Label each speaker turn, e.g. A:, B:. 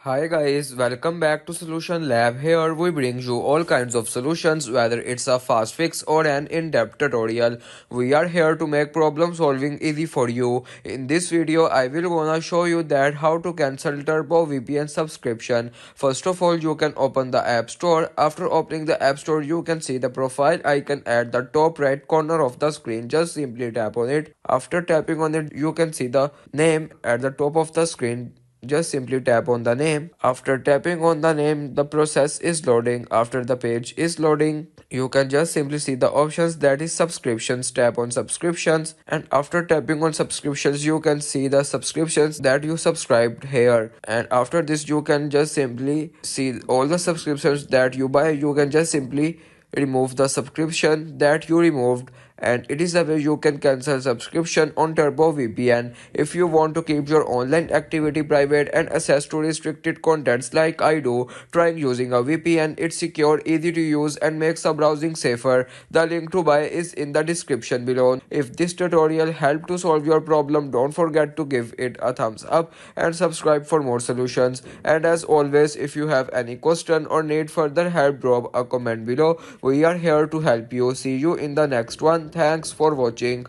A: Hi guys, welcome back to Solution Lab. Here we bring you all kinds of solutions, whether it's a fast fix or an in-depth tutorial. We are here to make problem solving easy for you. In this video, I will gonna show you that how to cancel Turbo VPN subscription. First of all, you can open the App Store. After opening the App Store, you can see the profile icon at the top right corner of the screen. Just simply tap on it. After tapping on it, you can see the name at the top of the screen. Just simply tap on the name. After tapping on the name, the process is loading. After the page is loading, you can just simply see the options, that is subscriptions. Tap on subscriptions, and after tapping on subscriptions, you can see the subscriptions that you subscribed here. And after this, you can just simply see all the subscriptions that you buy. You can just simply remove the subscription that you removed, and it is the way you can cancel subscription on Turbo VPN. If you want to keep your online activity private and access to restricted contents like I do, trying using a VPN. It's secure, easy to use, and makes the browsing safer. The link to buy is in the description below. If this tutorial helped to solve your problem, don't forget to give it a thumbs up and subscribe for more solutions. And as always, if you have any question or need further help, drop a comment below. We are here to help you. See you in the next one. Thanks for watching.